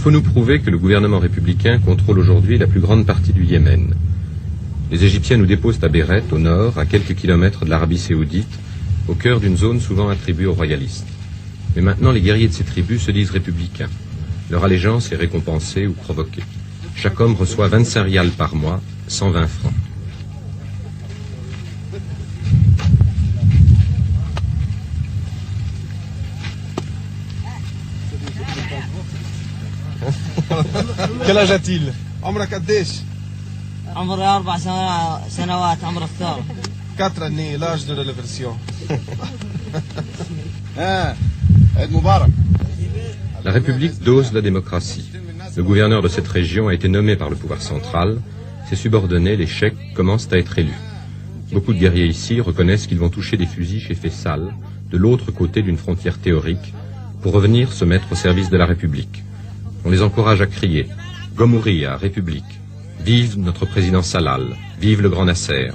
faut nous prouver que le gouvernement républicain contrôle aujourd'hui la plus grande partie du Yémen. Les Égyptiens nous déposent à Béret, au nord, à quelques kilomètres de l'Arabie saoudite, au cœur d'une zone souvent attribuée aux royalistes. Mais maintenant, les guerriers de ces tribus se disent républicains. Leur allégeance est récompensée ou provoquée. Chaque homme reçoit 25 rials par mois, 120 francs. Quel âge a-t-il? عمرك قديش؟ عمري 4 سنوات. عمر اختار 4 années, l'âge de la révolution. La République dose la démocratie. Le gouverneur de cette région a été nommé par le pouvoir central. Ses subordonnés, les cheikhs, commencent à être élus. Beaucoup de guerriers ici reconnaissent qu'ils vont toucher des fusils chez Faisal, de l'autre côté d'une frontière théorique, pour revenir se mettre au service de la République. On les encourage à crier « Gomouria, République !» « Vive notre président Salal !»« Vive le grand Nasser !»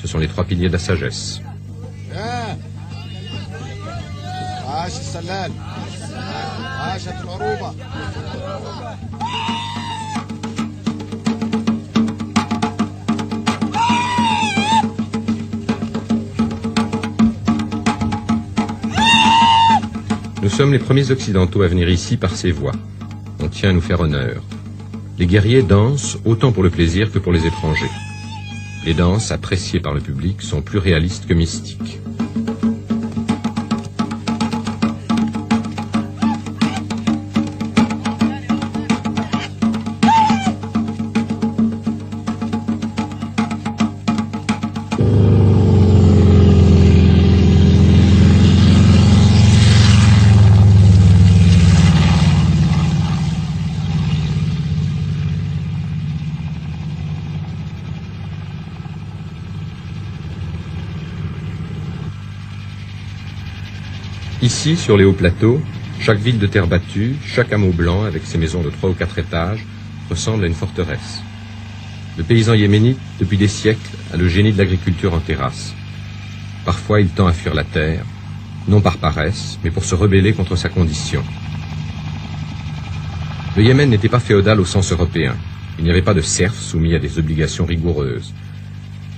Ce sont les 3 piliers de la sagesse. Nous sommes les premiers occidentaux à venir ici par ces voies. On tient à nous faire honneur. Les guerriers dansent autant pour le plaisir que pour les étrangers. Les danses, appréciées par le public, sont plus réalistes que mystiques. Ici, sur les hauts plateaux, chaque ville de terre battue, chaque hameau blanc avec ses maisons de 3 ou 4 étages, ressemble à une forteresse. Le paysan yéménite, depuis des siècles, a le génie de l'agriculture en terrasse. Parfois, il tend à fuir la terre, non par paresse, mais pour se rebeller contre sa condition. Le Yémen n'était pas féodal au sens européen. Il n'y avait pas de serfs soumis à des obligations rigoureuses.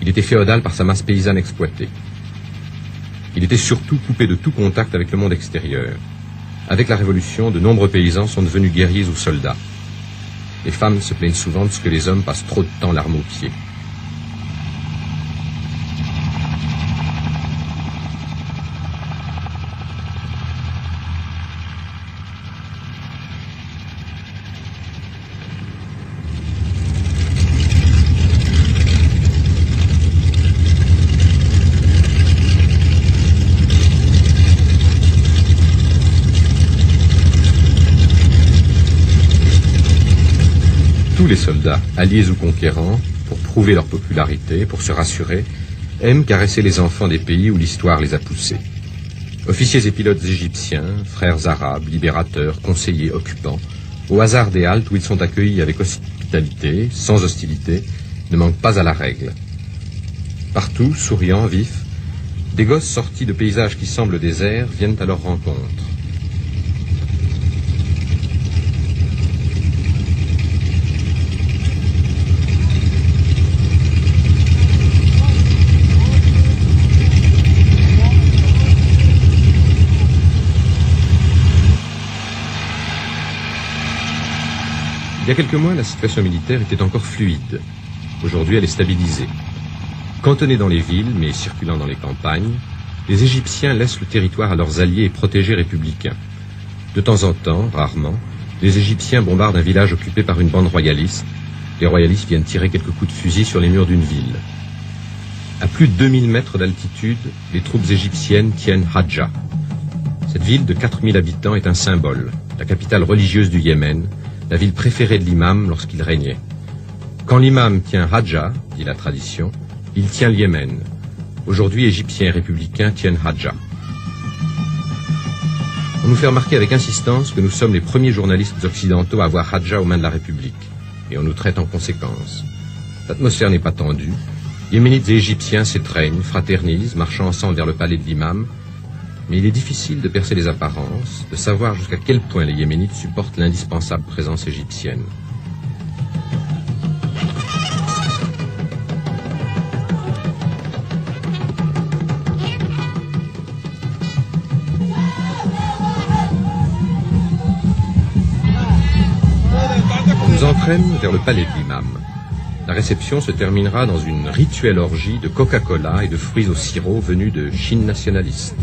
Il était féodal par sa masse paysanne exploitée. Il était surtout coupé de tout contact avec le monde extérieur. Avec la Révolution, de nombreux paysans sont devenus guerriers ou soldats. Les femmes se plaignent souvent de ce que les hommes passent trop de temps l'arme aux pieds. Tous les soldats, alliés ou conquérants, pour prouver leur popularité, pour se rassurer, aiment caresser les enfants des pays où l'histoire les a poussés. Officiers et pilotes égyptiens, frères arabes, libérateurs, conseillers, occupants, au hasard des haltes où ils sont accueillis avec hospitalité, sans hostilité, ne manquent pas à la règle. Partout, souriants, vifs, des gosses sortis de paysages qui semblent déserts viennent à leur rencontre. Il y a quelques mois, la situation militaire était encore fluide. Aujourd'hui, elle est stabilisée. Cantonnés dans les villes, mais circulant dans les campagnes, les Égyptiens laissent le territoire à leurs alliés et protégés républicains. De temps en temps, rarement, les Égyptiens bombardent un village occupé par une bande royaliste. Les royalistes viennent tirer quelques coups de fusil sur les murs d'une ville. À plus de 2000 mètres d'altitude, les troupes égyptiennes tiennent Hadja. Cette ville de 4000 habitants est un symbole, la capitale religieuse du Yémen, la ville préférée de l'imam lorsqu'il régnait. Quand l'imam tient Hadja, dit la tradition, il tient le Yémen. Aujourd'hui, Égyptiens et républicains tiennent Hadja. On nous fait remarquer avec insistance que nous sommes les premiers journalistes occidentaux à avoir Hadja aux mains de la République, et on nous traite en conséquence. L'atmosphère n'est pas tendue. Yéménites et Égyptiens s'étreignent, fraternisent, marchant ensemble vers le palais de l'imam. Mais il est difficile de percer les apparences, de savoir jusqu'à quel point les Yéménites supportent l'indispensable présence égyptienne. On nous entraîne vers le palais de l'imam. La réception se terminera dans une rituelle orgie de Coca-Cola et de fruits au sirop venus de Chine nationaliste.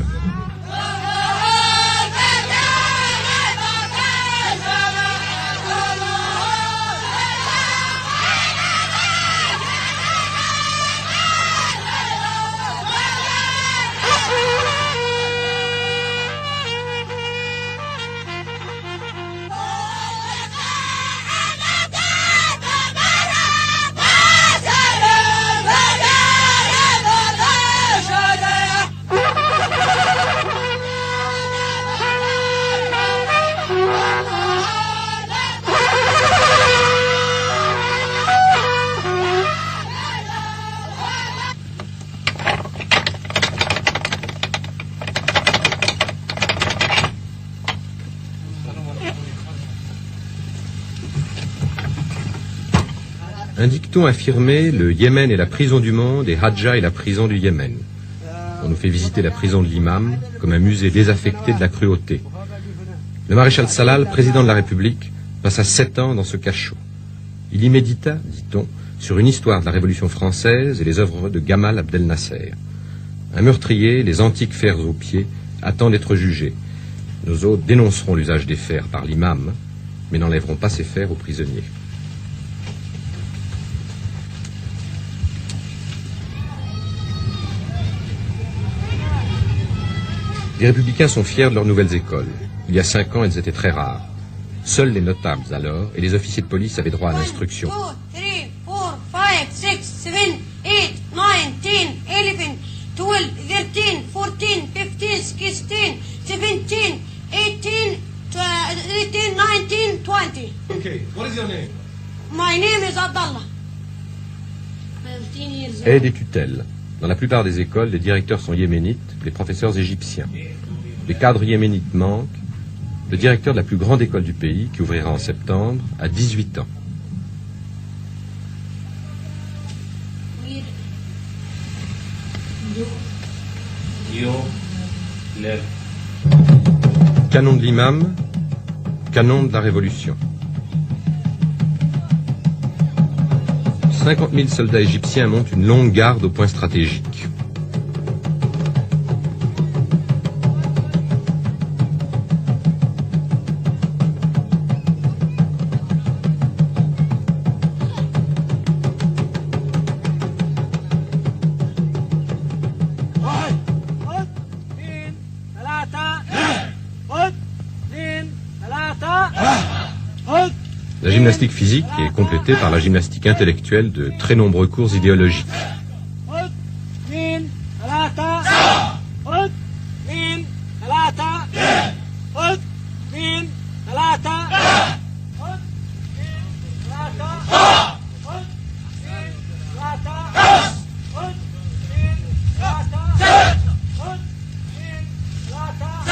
Un dicton affirmé, le Yémen est la prison du monde et Hadja est la prison du Yémen. On nous fait visiter la prison de l'imam comme un musée désaffecté de la cruauté. Le maréchal Salal, président de la République, passa 7 ans dans ce cachot. Il y médita, dit-on, sur une histoire de la Révolution française et les œuvres de Gamal Abdel Nasser. Un meurtrier, les antiques fers aux pieds, attend d'être jugé. Nos hôtes dénonceront l'usage des fers par l'imam, mais n'enlèveront pas ces fers aux prisonniers. Les républicains sont fiers de leurs nouvelles écoles. Il y a 5 ans, elles étaient très rares. Seuls les notables alors et les officiers de police avaient droit à l'instruction. 1, 2, 3, 4, 5, 6, 7, 8, 9, 10, 11, 12, 13, 14, 15, 16, 17, 18, 19, 20. Okay, what is your name? My name is Abdallah. 15 years old. Aide et tutelle. Dans la plupart des écoles, les directeurs sont yéménites, les professeurs égyptiens. Les cadres yéménites manquent. Le directeur de la plus grande école du pays, qui ouvrira en septembre, a 18 ans. Canon de l'imam, canon de la révolution. 50 000 soldats égyptiens montent une longue garde au point stratégique. La gymnastique physique est complétée par la gymnastique intellectuelle de très nombreux cours idéologiques.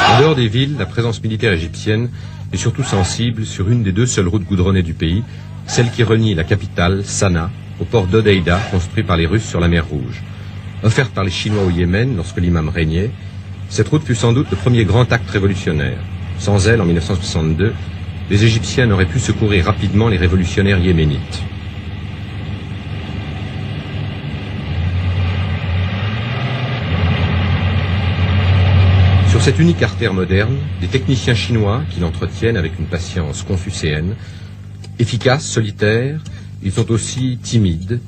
En dehors des villes, la présence militaire égyptienne est surtout sensible sur une des 2 seules routes goudronnées du pays, celle qui relie la capitale, Sanaa, au port d'Hodeïda, construit par les Russes sur la mer Rouge. Offerte par les Chinois au Yémen lorsque l'imam régnait, cette route fut sans doute le premier grand acte révolutionnaire. Sans elle, en 1962, les Égyptiens n'auraient pu secourir rapidement les révolutionnaires yéménites. Sur cette unique artère moderne, des techniciens chinois qui l'entretiennent avec une patience confucéenne, efficaces, solitaires, ils sont aussi timides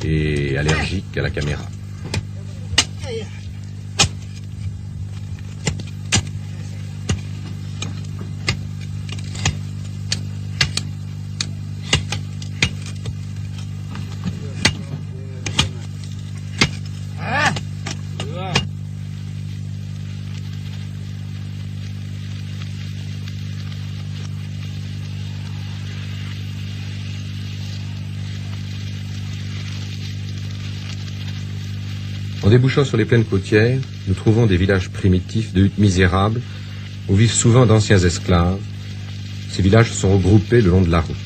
et allergiques à la caméra. En débouchant sur les plaines côtières, nous trouvons des villages primitifs de huttes misérables où vivent souvent d'anciens esclaves. Ces villages sont regroupés le long de la route.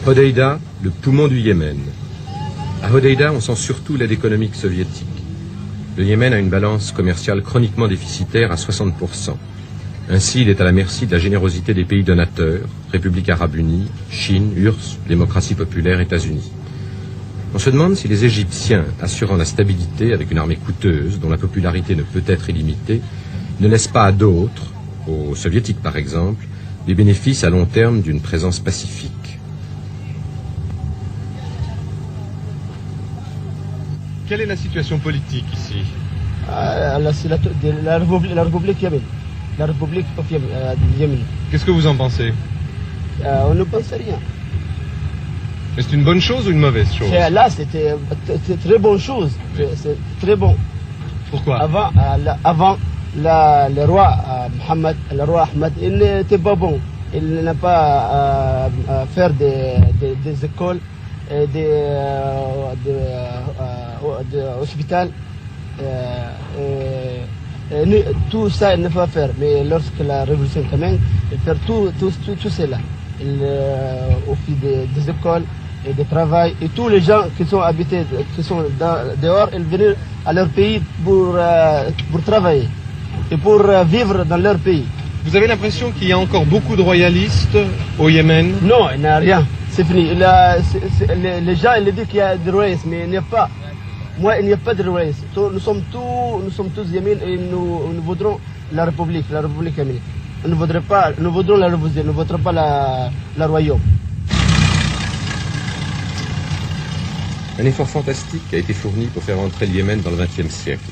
Hodeïda, le poumon du Yémen. À Hodeïda, on sent surtout l'aide économique soviétique. Le Yémen a une balance commerciale chroniquement déficitaire à 60%. Ainsi, il est à la merci de la générosité des pays donateurs, République arabe unie, Chine, URSS, démocratie populaire, États-Unis. On se demande si les Égyptiens, assurant la stabilité avec une armée coûteuse, dont la popularité ne peut être illimitée, ne laissent pas à d'autres, aux soviétiques par exemple, les bénéfices à long terme d'une présence pacifique. Quelle est la situation politique ici? la République Yémen. La République du Yémen. Qu'est-ce que vous en pensez? On ne pense rien. C'est une bonne chose ou une mauvaise chose? Là, c'était très bonne chose. C'est très bon. Pourquoi? Avant le roi Mohammed, le roi Ahmed, il n'était pas bon. Il n'a pas faire des écoles, des hôpitaux. Tout ça, il ne peut pas faire. Mais lorsque la révolution commence, il fait tout cela. Il offre des écoles et des travail. Et tous les gens qui sont habités, qui sont dehors, ils viennent à leur pays pour travailler et pour vivre dans leur pays. Vous avez l'impression qu'il y a encore beaucoup de royalistes au Yémen? Non, il n'y a rien. C'est fini. Les gens ils disent qu'il y a des royalistes, mais il n'y a pas. Moi, il n'y a pas de royalistes. Nous sommes tous Yémen et nous voudrons la République yéménite. Nous voudrons la révolution, nous ne voudrons pas la royaume. Un effort fantastique a été fourni pour faire entrer le Yémen dans le XXe siècle.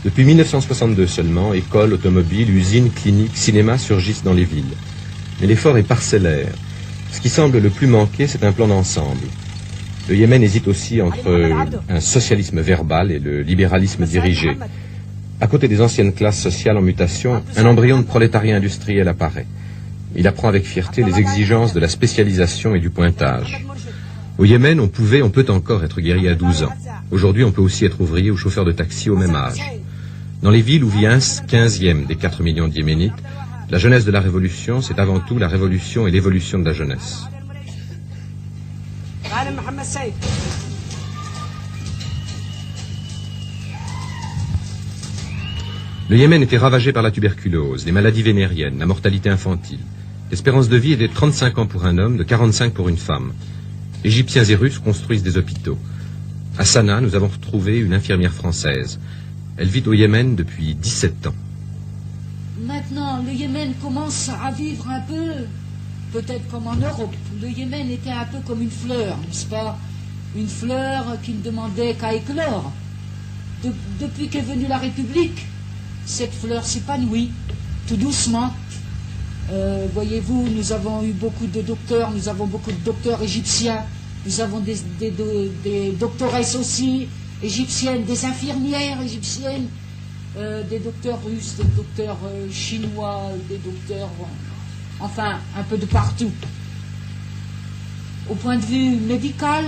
Depuis 1962 seulement, écoles, automobiles, usines, cliniques, cinémas surgissent dans les villes. Mais l'effort est parcellaire. Ce qui semble le plus manquer, c'est un plan d'ensemble. Le Yémen hésite aussi entre un socialisme verbal et le libéralisme dirigé. À côté des anciennes classes sociales en mutation, un embryon de prolétariat industriel apparaît. Il apprend avec fierté les exigences de la spécialisation et du pointage. Au Yémen, on peut encore être guerrier à 12 ans. Aujourd'hui, on peut aussi être ouvrier ou chauffeur de taxi au même âge. Dans les villes où vit un 15e des 4 millions de Yéménites, la jeunesse de la révolution, c'est avant tout la révolution et l'évolution de la jeunesse. Le Yémen était ravagé par la tuberculose, les maladies vénériennes, la mortalité infantile. L'espérance de vie était de 35 ans pour un homme, de 45 pour une femme. Égyptiens et Russes construisent des hôpitaux. À Sanaa, nous avons retrouvé une infirmière française. Elle vit au Yémen depuis 17 ans. Maintenant, le Yémen commence à vivre un peu, peut-être comme en Europe. Le Yémen était un peu comme une fleur, n'est-ce pas? Une fleur qui ne demandait qu'à éclore. Depuis qu'est venue la République, cette fleur s'épanouit, tout doucement. Voyez-vous, nous avons eu beaucoup de docteurs, nous avons beaucoup de docteurs égyptiens, nous avons des doctoresses aussi égyptiennes, des infirmières égyptiennes, des docteurs russes, des docteurs chinois, des docteurs, enfin, un peu de partout. Au point de vue médical,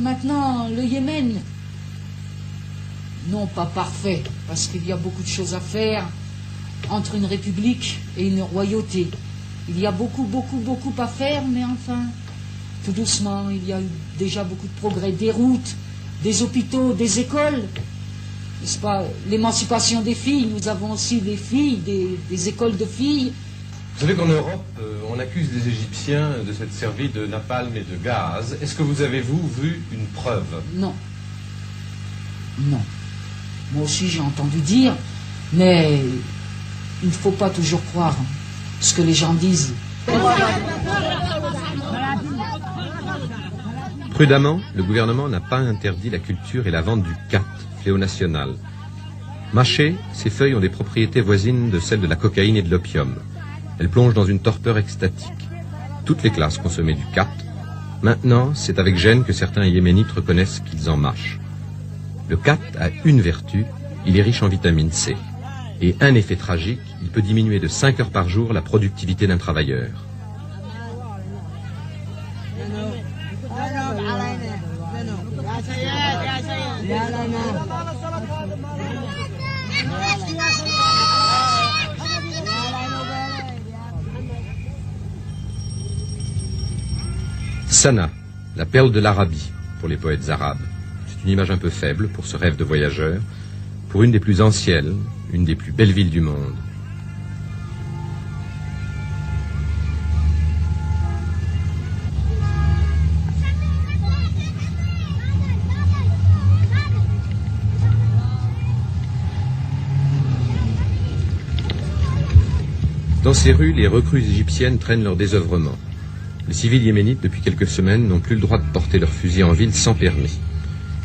maintenant, le Yémen, non pas parfait, parce qu'il y a beaucoup de choses à faire entre une république et une royauté. Il y a beaucoup à faire, mais enfin, tout doucement, il y a eu déjà beaucoup de progrès. Des routes, des hôpitaux, des écoles, n'est-ce pas? L'émancipation des filles, nous avons aussi des filles, des écoles de filles. Vous savez qu'en Europe, on accuse les Égyptiens de s'être servis de napalm et de gaz. Est-ce que vous avez, vu une preuve? Non. Non. Moi aussi, j'ai entendu dire, mais il ne faut pas toujours croire ce que les gens disent. Prudemment, le gouvernement n'a pas interdit la culture et la vente du khat, fléau national. Mâchées, ces feuilles ont des propriétés voisines de celles de la cocaïne et de l'opium. Elles plongent dans une torpeur extatique. Toutes les classes consommaient du khat, Maintenant, c'est avec gêne que certains Yéménites reconnaissent qu'ils en mâchent. Le khat a une vertu, il est riche en vitamine C. Et un effet tragique, il peut diminuer de 5 heures par jour la productivité d'un travailleur. Sana, la perle de l'Arabie pour les poètes arabes. C'est une image un peu faible pour ce rêve de voyageur, pour une des plus anciennes, une des plus belles villes du monde. Dans ces rues, les recrues égyptiennes traînent leur désœuvrement. Les civils yéménites, depuis quelques semaines, n'ont plus le droit de porter leurs fusils en ville sans permis.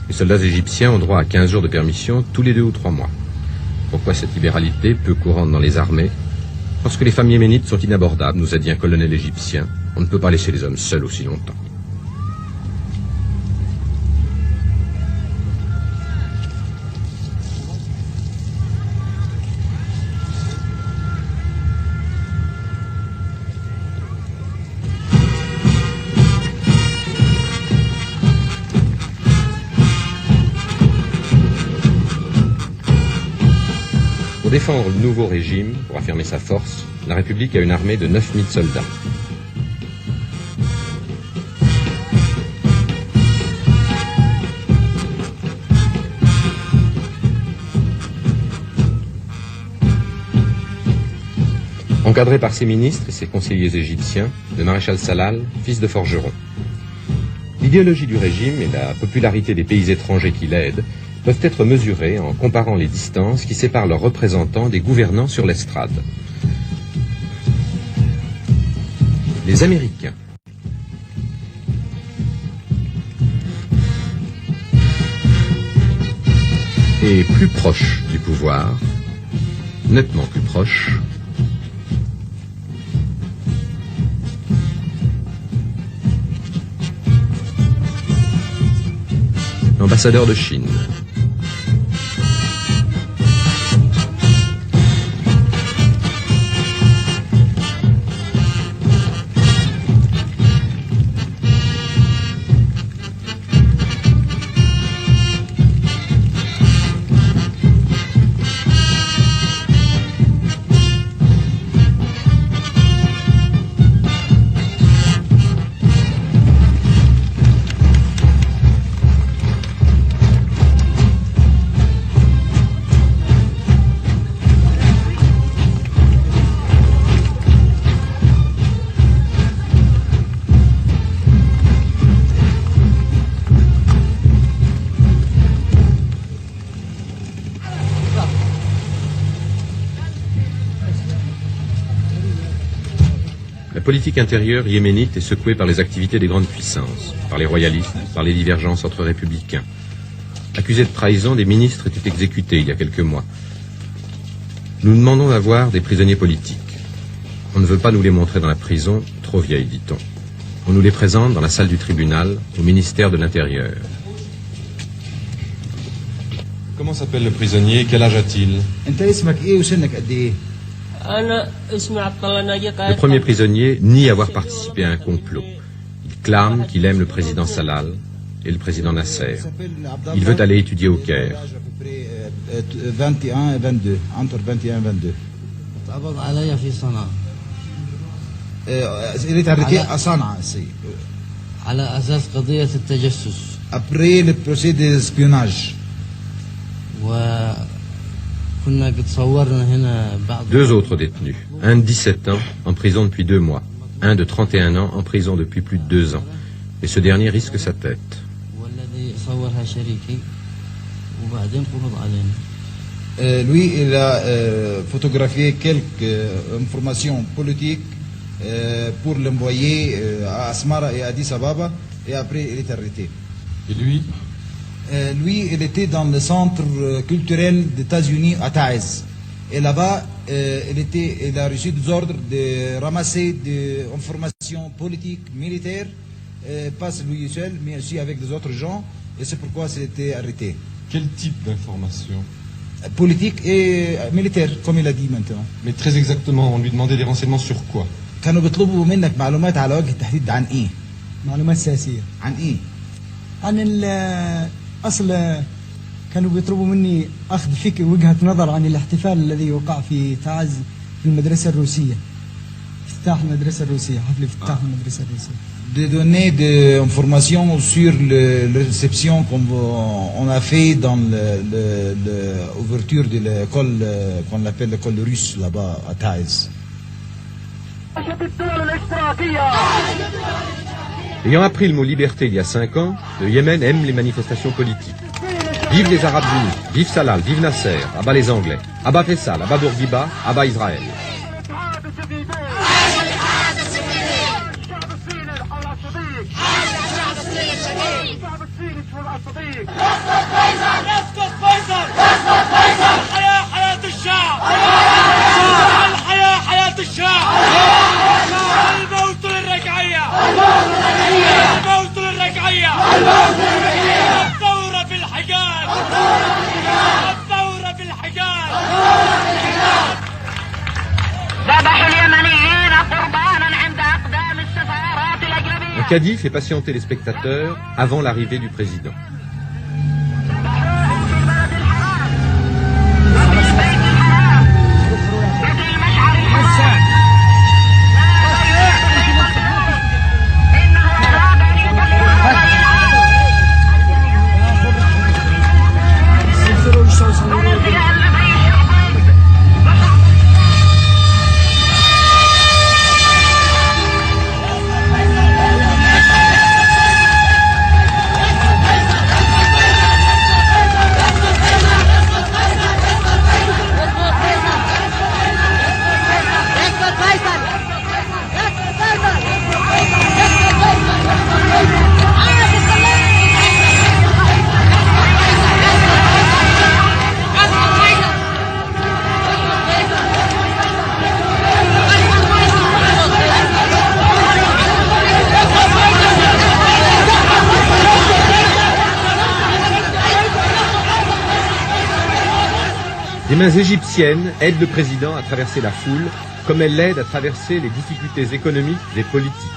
Les soldats égyptiens ont droit à 15 jours de permission tous les 2 ou 3 mois. Pourquoi cette libéralité, peu courante dans les armées? Parce que les femmes yéménites sont inabordables, nous a dit un colonel égyptien. On ne peut pas laisser les hommes seuls aussi longtemps. Pour défendre le nouveau régime, pour affirmer sa force, la République a une armée de 9000 soldats. Encadré par ses ministres et ses conseillers égyptiens, le maréchal Salal, fils de forgeron. L'idéologie du régime et la popularité des pays étrangers qui l'aident peuvent être mesurés en comparant les distances qui séparent leurs représentants des gouvernants sur l'estrade. Les Américains. Et plus proches du pouvoir, nettement plus proches, l'ambassadeur de Chine. La politique intérieure yéménite est secouée par les activités des grandes puissances, par les royalistes, par les divergences entre républicains. Accusés de trahison, des ministres étaient exécutés il y a quelques mois. Nous demandons d'avoir des prisonniers politiques. On ne veut pas nous les montrer dans la prison, trop vieille, dit-on. On nous les présente dans la salle du tribunal, au ministère de l'Intérieur. Comment s'appelle le prisonnier? Quel âge a-t-il? Le premier prisonnier nie avoir participé à un complot. Il clame qu'il aime le président Salal et le président Nasser. Il veut aller étudier au Caire. 21 et 22, entre 21 et 22. Il est arrêté à Sanaa, après le procès d'espionnage. Deux autres détenus, un de 17 ans, en prison depuis 2 mois, un de 31 ans, en prison depuis plus de 2 ans. Et ce dernier risque sa tête. Lui, il a photographié quelques informations politiques pour l'envoyer à Asmara et à Addis Ababa, et après il est arrêté. Et lui? Lui, il était dans le centre culturel des États-Unis à Taïz. Et là-bas, il a reçu des ordres de ramasser des informations politiques, militaires, pas lui seul, mais aussi avec des autres gens, et c'est pourquoi c'était arrêté. Quel type d'information? Politique et militaire, comme il a dit maintenant. Mais très exactement, on lui demandait des renseignements sur quoi? كانوا بيطلبوا منك معلومات على وجه التحديد عن ايه؟ معلومات سياسية. عن ايه؟ عن أصل كانوا بيطلبوا مني أخذ وجهة نظر عن الاحتفال الذي وقع في تعز في المدرسة الروسية. افتتاح المدرسة الروسية، حفل افتتاح المدرسة الروسية. De donner des informations sur la réception qu'on a fait dans l'ouverture de l'école qu'on appelle l'école russe là-bas à Taïs. Ayant appris le mot liberté il y a 5 ans, le Yémen aime les manifestations politiques. Vive les Arabes unis, vive Salal, vive Nasser, abat les Anglais, abat Faisal, abat Bourguiba, abat Israël. Un caddie fait patienter les spectateurs avant l'arrivée du président. Des mains égyptiennes aident le président à traverser la foule, comme elles l'aident à traverser les difficultés économiques et politiques.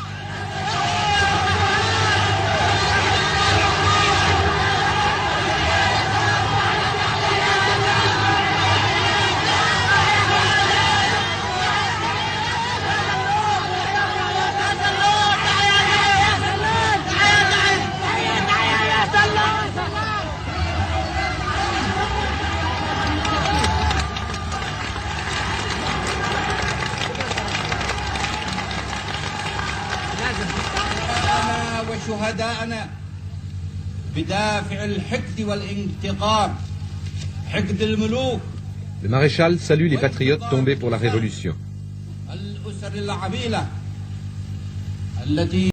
وشهداءنا بدافع الحقد والانتقام حقد الملوك. Le maréchal salue les patriotes tombés pour la révolution. الأسر العميلة التي